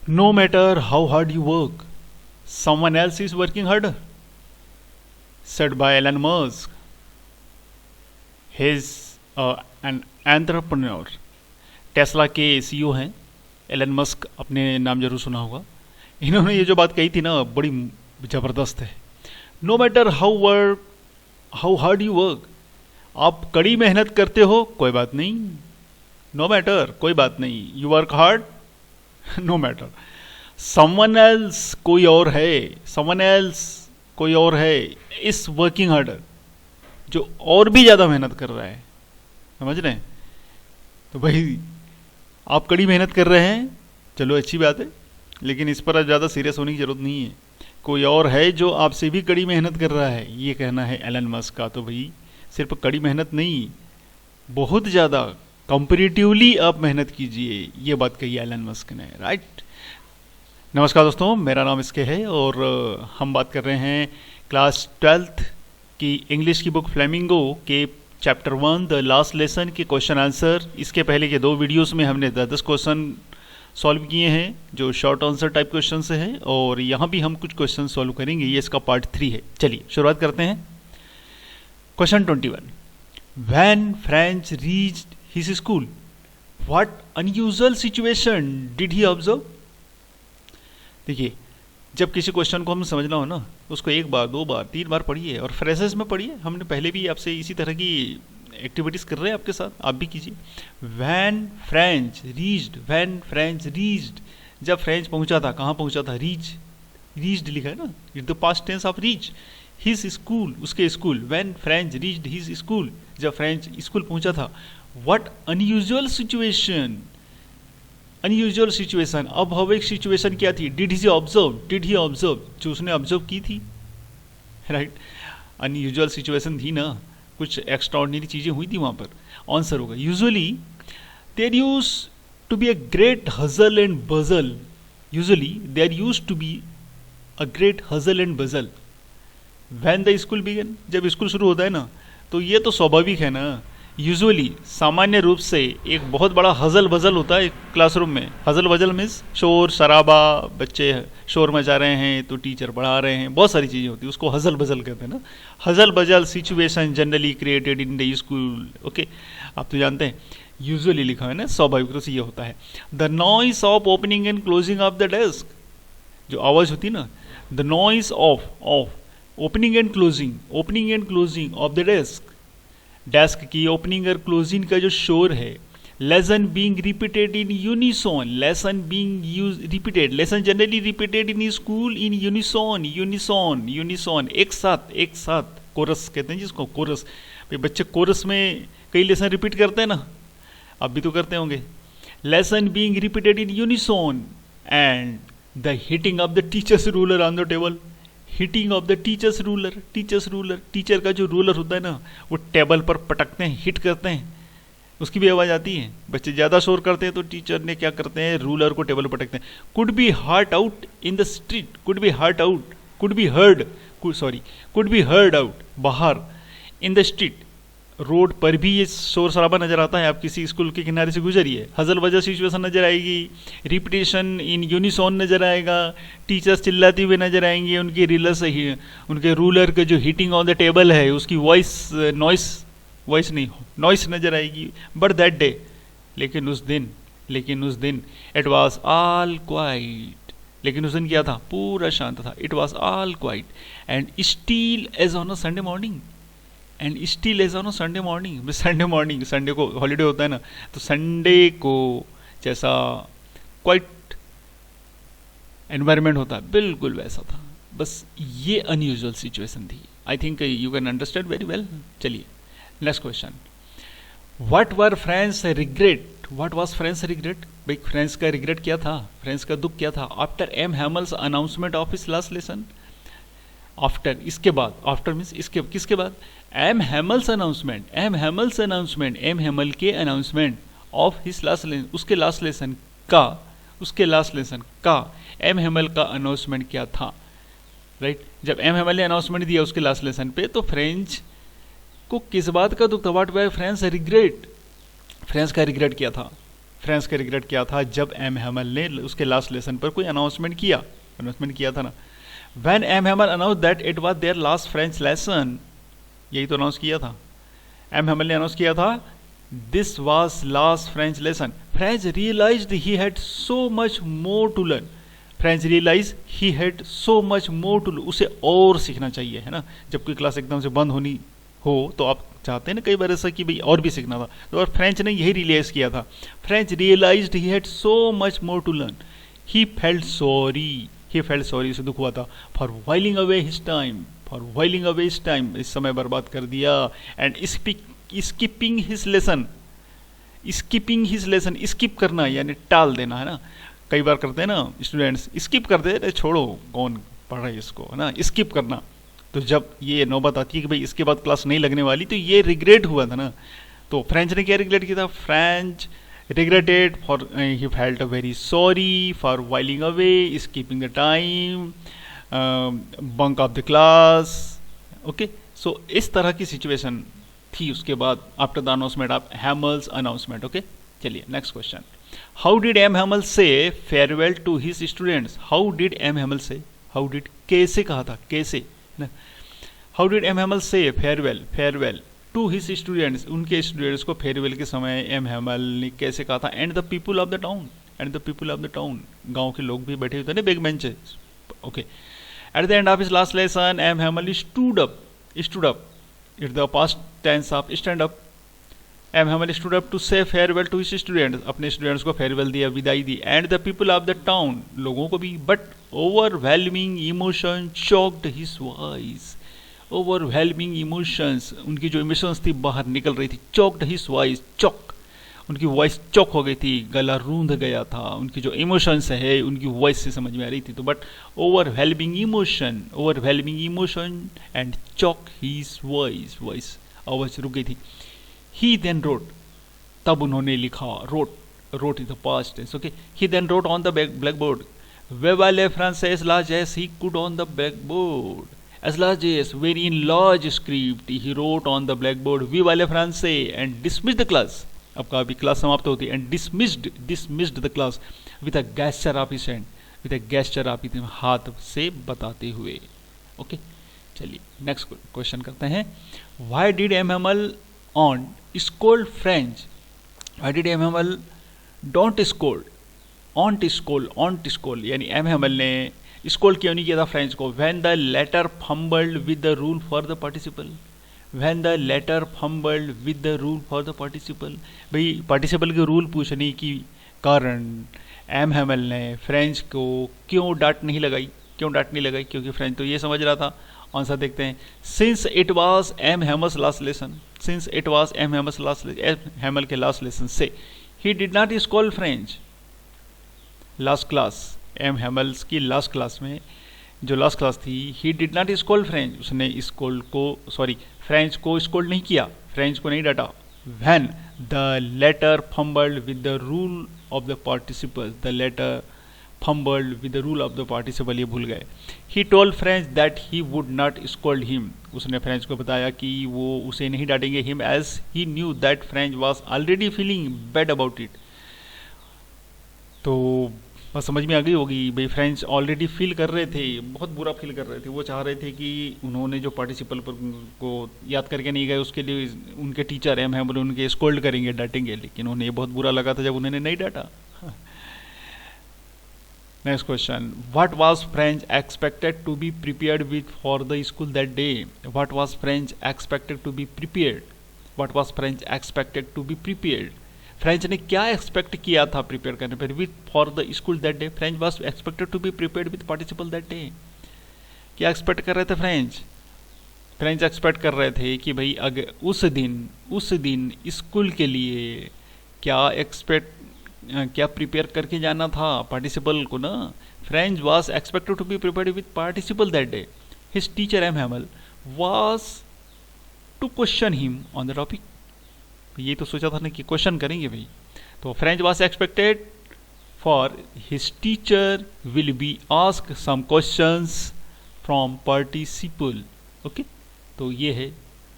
No matter how hard you work, someone else is working harder. Said by Elon Musk. He's an entrepreneur. Tesla के CEO हैं Elon Musk, अपने नाम जरूर सुना होगा। इन्होंने ये जो बात कही थी ना, बड़ी ज़बरदस्त है। No matter how hard you work, आप कड़ी मेहनत करते हो कोई बात नहीं, नो मैटर कोई बात नहीं, you work hard no matter, someone else कोई और है, समवन एल्स कोई और है इस वर्किंग हार्डर, जो और भी ज़्यादा मेहनत कर रहा है। समझ रहे हैं? तो भाई आप कड़ी मेहनत कर रहे हैं, चलो अच्छी बात है, लेकिन इस पर ज़्यादा सीरियस होने की ज़रूरत नहीं है। कोई और है जो आपसे भी कड़ी मेहनत कर रहा है, ये कहना है एलन मस्क का। तो भाई सिर्फ कड़ी मेहनत नहीं, बहुत ज़्यादा कंपैरेटिवली आप मेहनत कीजिए, ये बात कही एलन मस्क ने। राइट। नमस्कार दोस्तों, मेरा नाम इसके है और हम बात कर रहे हैं क्लास 12th की इंग्लिश की बुक फ्लेमिंगो के चैप्टर 1 द लास्ट लेसन के क्वेश्चन आंसर। इसके पहले के 2 वीडियोस में हमने 10 क्वेश्चन सॉल्व किए हैं जो शॉर्ट आंसर टाइप क्वेश्चन से हैं, और यहाँ भी हम कुछ क्वेश्चन सॉल्व करेंगे, ये इसका पार्ट 3 है। चलिए शुरुआत करते हैं। Question 21, when French reached his school what unusual situation did he observe. देखिए, जब किसी क्वेश्चन को हम समझना हो ना, उसको 1 बार 2 बार 3 बार पढ़िए और फ्रेजेस में पढ़िए। हमने पहले भी आपसे इसी तरह की एक्टिविटीज़ कर रहे हैं आपके साथ, आप भी कीजिए। When French reached, when French reached, जब फ्रेंच पहुंचा था, कहाँ पहुंचा था? रीच, रीच्ड लिखा है ना, it the past tense of reach. His school, उसके school, when French reached his school, जब फ्रेंच स्कूल पहुंचा था। What unusual situation, unusual situation, अभाविक सिचुएशन क्या थी? Did he observe, did he observe, जो उसने ऑब्जर्व की थी। राइट, अनयूजुअल सिचुएशन थी ना, कुछ एक्स्ट्राऑर्डिनरी चीज़ें हुई थी वहाँ पर। आंसर होगा usually there used to be a great hustle and bustle, usually there used to be a great hustle and bustle when the school began, जब स्कूल शुरू होता है ना, तो ये तो स्वाभाविक है ना। यूजुअली, सामान्य रूप से एक बहुत बड़ा हजल बजल होता है क्लासरूम में। हजल बजल मीन्स शोर शराबा, बच्चे शोर मचा रहे हैं तो टीचर पढ़ा रहे हैं, बहुत सारी चीज़ें होती है, उसको हजल बजल कहते हैं ना। हजल bustle situation generally created in the school. Okay, आप तो जानते हैं, यूजुअली लिखा है ना, स्वाभाविक रूप से ये होता है। The noise of opening and closing of the desk, जो आवाज़ होती है ना, the noise of opening and closing of the desk, desk की ओपनिंग और क्लोजिंग का जो शोर है। Lesson being repeated in unison, lesson being repeated, lesson generally repeated in school in unison, एक साथ कोरस कहते हैं जिसको, कोरस। भाई बच्चे कोरस में कई लेसन रिपीट करते हैं ना, आप भी तो करते होंगे। Lesson being repeated in unison and the hitting of the teacher's ruler on the table, hitting of the teacher's ruler, teacher का जो रूलर होता है ना, वो टेबल पर पटकते हैं, हिट करते हैं, उसकी भी आवाज़ आती है। बच्चे ज़्यादा शोर करते हैं तो टीचर ने क्या करते हैं, रूलर को टेबल पर पटकते हैं। Could be heard out in the street, could be heard out, could be heard out, बाहर, इन द स्ट्रीट, रोड पर भी ये शोर शराबा नजर आता है। आप किसी स्कूल के किनारे से गुजरिए, हजल वजह सिचुएशन नजर आएगी, रिपीटेशन इन यूनिसॉन नजर आएगा, टीचर्स चिल्लाती हुए नजर आएंगे, उनके उनके रूलर का जो हिटिंग ऑन द टेबल है उसकी नॉइस नजर आएगी। बट दैट डे, लेकिन उस दिन इट वॉज ऑल क्वाइट, लेकिन उस दिन क्या था? पूरा शांत था। It was all quiet and still as on a Sunday morning, Sunday को हॉलीडे होता है ना, तो संडे को जैसा क्वाइट एनवायरनमेंट होता है, बिल्कुल वैसा था। बस ये अनयूजुअल सिचुएशन थी। I think you can understand very well. चलिए next question, what were French regret, what was French regret. भाई फ्रेंच का रिग्रेट क्या था, फ्रेंच का दुख क्या था? After M Hamel's announcement of his last lesson, after, इसके बाद, आफ्टर मीन्स इसके, किसके बाद? M Hamel's announcement, M Hamel के announcement of his last lesson, उसके लास्ट लेसन का एम हैमल का अनाउंसमेंट क्या था? राइट, जब एम हैमल ने अनाउंसमेंट दिया उसके लास्ट लेसन पे, तो फ्रेंच को किस बात का दुख था? What were French regret, French का रिग्रेट क्या था? फ्रेंच का रिग्रेट क्या था जब एम हैमल ने उसके लास्ट लेसन पर कोई अनाउंसमेंट किया था ना। When M Hamel announce that it was their last French lesson, यही तो अनाउंस किया था, एम हैमल ने अनाउंस किया था this was last French lesson. Franz realised he had so much more to learn. Franz realise he had so much more to, उसे और सीखना चाहिए, है ना। जब कोई क्लास एकदम से बंद होनी हो तो आप चाहते हैं ना कई बार ऐसा कि भाई और भी सीखना था, तो और फ्रेंच ने यही रियलाइज किया था। Franz realised he had so much more to learn. He felt sorry, उसे दुख हुआ था, for whiling away his time, इस समय बर्बाद कर दिया। And skipping his lesson, skip करना यानी टाल देना, है ना। कई बार करते हैं ना स्टूडेंट्स, स्किप कर दे, अरे छोड़ो कौन पढ़ रहा है इसको, है ना, स्किप करना। तो जब ये नौबत आती है कि भाई इसके बाद क्लास नहीं लगने वाली, तो ये रिग्रेट हुआ था ना। तो फ्रेंच ने क्या रिग्रेट किया था? French regretted for he felt very sorry for whiling away, skipping the time, bunk of the class. Okay, so इस तरह की सिचुएशन थी उसके बाद after the announcement of Hamel's announcement. Okay, चलिए next question. How did M Hamel say farewell to his students? How did M Hamel say, how did कैसे कहा था, कैसे ना, how did M Hamel say farewell to his students, उनके students को farewell के समय एम हैमल ने कैसे कहा था? And the people of the town, गांव के लोग भी बैठे हुए थे ना back benches. Okay, at the end of his last lesson M Hamel stood up, it the past tense of stand up. M Hamel stood up to say farewell to his students, अपने students को farewell दिया, विदाई दी। And the people of the town, लोगों को भी, but overwhelming emotion choked his voice, overwhelming emotions, उनकी जो इमोशंस थी बाहर निकल रही थी। चॉक्ड हिज वॉइस, चॉक, उनकी वॉइस चॉक हो गई थी, गला रूंध गया था, उनकी जो इमोशंस है उनकी वॉइस से समझ में आ रही थी। तो but overwhelming emotion and chalk his voice, आवाज रुक गई थी। ही देन रोट, तब उन्होंने लिखा, wrote is the past tense. Okay, he then wrote on the blackboard, vive la France large as he could on the blackboard, as large as very in large script he wrote on the blackboard vive le français and dismissed the class। अब का भी class समाप्त होती है। and dismissed the class with a gesture of his hand, हाथ से बताते हुए। ओके, चलिए नेक्स्ट क्वेश्चन करते हैं। why did M. Hamel on scold French? why did M. Hamel don't scold यानी एम हैमल ने स्कोल्ड क्यों नहीं किया था फ्रेंच को? When the latter fumbled with the rule for the participle, भाई पार्टिसिपल के रूल पूछने की कारण एम हैमल ने फ्रेंच को क्यों डांट नहीं लगाई? क्योंकि फ्रेंच तो ये समझ रहा था। आंसर देखते हैं। Since it was M Hamel's last lesson, Hamel के लास्ट लेसन से he did not scold Franz. Last class, M Hamel's की लास्ट क्लास में जो लास्ट क्लास थी, he did not scold Franz, उसने फ्रेंच को स्कोल्ड नहीं किया, फ्रेंच को नहीं डांटा। When the latter fumbled with the rule of the participle, ये भूल गए। He told Franz that he would not scold him, उसने फ्रेंच को बताया कि वो उसे नहीं डांटेंगे। Him as he knew that French was already feeling bad about it. तो बस समझ में आ गई होगी भाई, फ्रेंच ऑलरेडी फील कर रहे थे, बहुत बुरा फील कर रहे थे। वो चाह रहे थे कि उन्होंने जो पार्टिसिपल को याद करके नहीं गए, उसके लिए उनके टीचर एम हैमल उनके स्कोल्ड करेंगे, डांटेंगे, लेकिन उन्हें बहुत बुरा लगा था जब उन्होंने नहीं डांटा। Next question. What was Franz expected to be prepared with for the school that day? What was Franz expected to be prepared? Franz ने क्या एक्सपेक्ट किया था प्रिपेयर करने पर? With for the school that day, Franz was expected to be prepared with participle that day. क्या expect कर रहे थे फ्रेंच एक्सपेक्ट कर रहे थे कि भाई अगर उस दिन स्कूल के लिए क्या प्रिपेयर करके जाना था पार्टिसिपल को ना। Franz was expected to be prepared with participle that day. His teacher M Hamel was to question him on the topic. ये तो सोचा था ना कि क्वेश्चन करेंगे भाई। तो Franz was expected for his teacher will be ask some questions from participle. Okay, तो ये है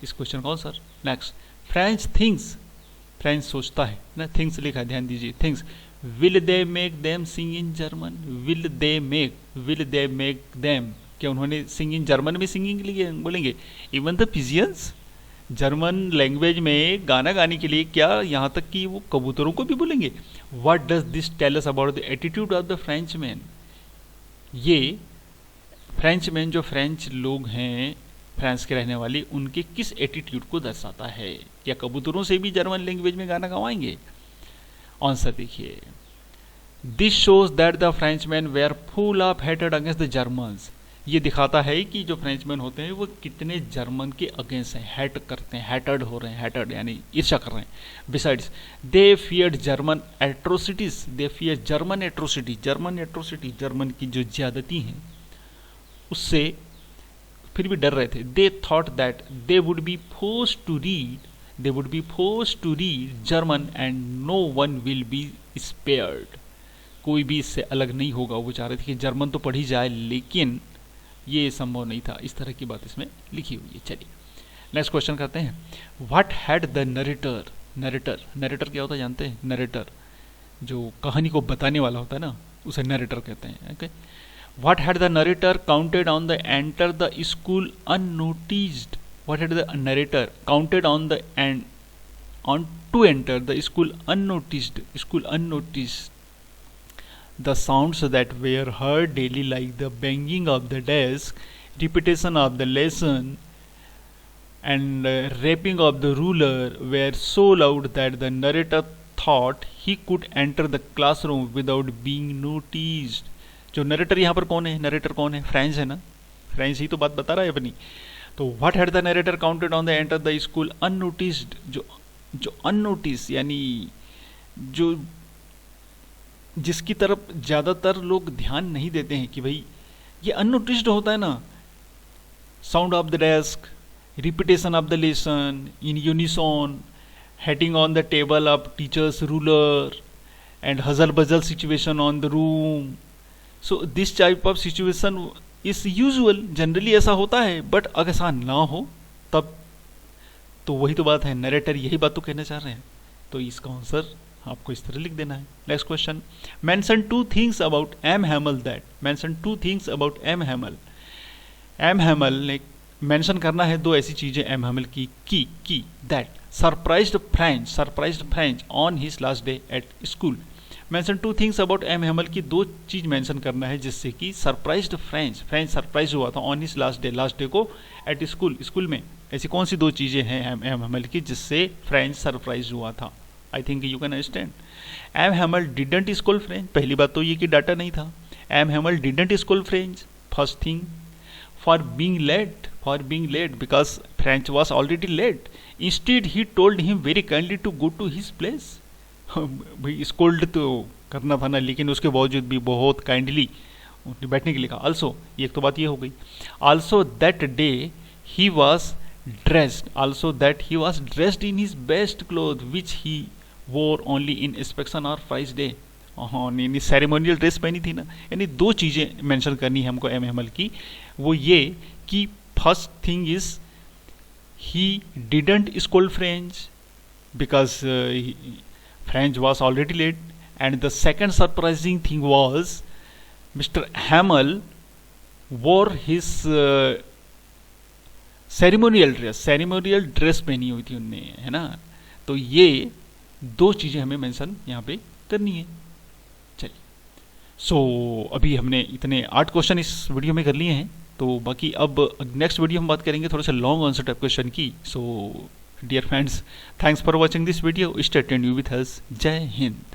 इस क्वेश्चन का answer. Next, Franz thinks Franz सोचता है ना, थिंग्स लिखा है, ध्यान दीजिए, thinks. Will they make them sing in German, will they make them, क्या उन्होंने सिंग इन जर्मन में सिंगिंग के लिए बोलेंगे? इवन द पिजियंस, जर्मन लैंग्वेज में गाना गाने के लिए क्या यहाँ तक कि वो कबूतरों को भी बोलेंगे? What does this tell us about the attitude of the French man? ये फ्रेंच मैन, जो फ्रेंच लोग हैं, फ्रांस के रहने वाले, उनके किस एटीट्यूड को दर्शाता है? क्या कबूतरों से भी जर्मन लैंग्वेज में गाना गवाएंगे? आंसर देखिए, this shows that the Frenchman were full of हेटेड अगेंस्ट द जर्मन्स। ये दिखाता है कि जो फ्रेंचमैन होते हैं वो कितने जर्मन के अगेंस्ट हैं, हेट करते हैं, हेटेड हो रहे हैं, हेटेड यानी ईर्ष्या कर रहे हैं। बिसाइड्स दे फियर्ड जर्मन एट्रोसिटीज, दे फियर जर्मन एट्रोसिटी, जर्मन की जो ज्यादती हैं उससे फिर भी डर रहे थे। They thought that they would be forced to read German and no one will be spared. कोई भी इससे अलग नहीं होगा। वो चाह रहे थे कि जर्मन तो पढ़ी जाए, लेकिन ये संभव नहीं था। इस तरह की बात इसमें लिखी हुई है। चलिए नेक्स्ट क्वेश्चन करते हैं। व्हाट हैड द नरेटर क्या होता है जानते हैं? नरेटर जो कहानी को बताने वाला होता है ना, उसे नरेटर कहते हैं। Okay, what had the narrator counted on the enter the school unnoticed? What had the narrator counted on the end on to enter the school unnoticed? The sounds that were heard daily, like the banging of the desk, repetition of the lesson, and rapping of the ruler, were so loud that the narrator thought he could enter the classroom without being noticed. जो narrator यहाँ पर कौन है? Narrator कौन है? French है ना, French ही तो बात बता रहा है अपनी। तो what had the narrator counted on the enter the school unnoticed? जो अननोटिस यानी जो जिसकी तरफ ज़्यादातर लोग ध्यान नहीं देते हैं कि भाई ये अननोटिस्ड होता है ना। Sound of the desk, repetition of the lesson in unison, hitting on the table of teacher's ruler, and hustle bustle situation on the room. So this type of situation is usual, generally ऐसा होता है। But अगर ऐसा ना हो तब तो वही तो बात है, नरेटर यही बात तो कहना चाह रहे हैं। तो इसका आंसर आपको इस तरह लिख देना है। Next question, mention two things about M Hamel that. Mention two things about M Hamel. M Hamel ने मेंशन करना है दो ऐसी चीजें एम हैमल की that surprised French on his last day at school. Mention two things about M Hamel की दो चीज मेंशन करना है जिससे कि सरप्राइज्ड फ्रेंच सरप्राइज हुआ था ऑन हिज लास्ट डे को एट स्कूल में। ऐसी कौन सी दो चीजें हैं एम हैमल की जिससे फ्रेंच सरप्राइज हुआ था? I think you can understand. M Hamel didn't school French, पहली बात तो ये कि डाटा नहीं था। M Hamel didn't school French, first thing. For being late because French was already late. Instead he told him very kindly to go to his place. भाई scold तो करना था ना, लेकिन उसके बावजूद भी बहुत काइंडली बैठने के लिए कहा। ऑल्सो एक तो बात ये हो गई। Also that day he was dressed in his best cloth which he wore only in inspection or prize day. यानी सेरेमोनियल ड्रेस पहनी थी ना। यानी दो चीज़ें मेंशन करनी है हमको एम हैमल की। वो ये कि first thing is he didn't school French because French was already late, and the second surprising thing was mister Hamel wore his ceremonial dress पहनी हुई थी उनने, है ना। तो ये दो चीजें हमें मेंशन यहाँ पे करनी है। चलिए, सो अभी हमने इतने 8 क्वेश्चन इस वीडियो में कर लिए हैं। तो बाकी अब नेक्स्ट वीडियो हम बात करेंगे थोड़ा सा लॉन्ग आंसर टाइप क्वेश्चन की। So dear friends, thanks for watching this video. Stay tuned with us. जय हिंद।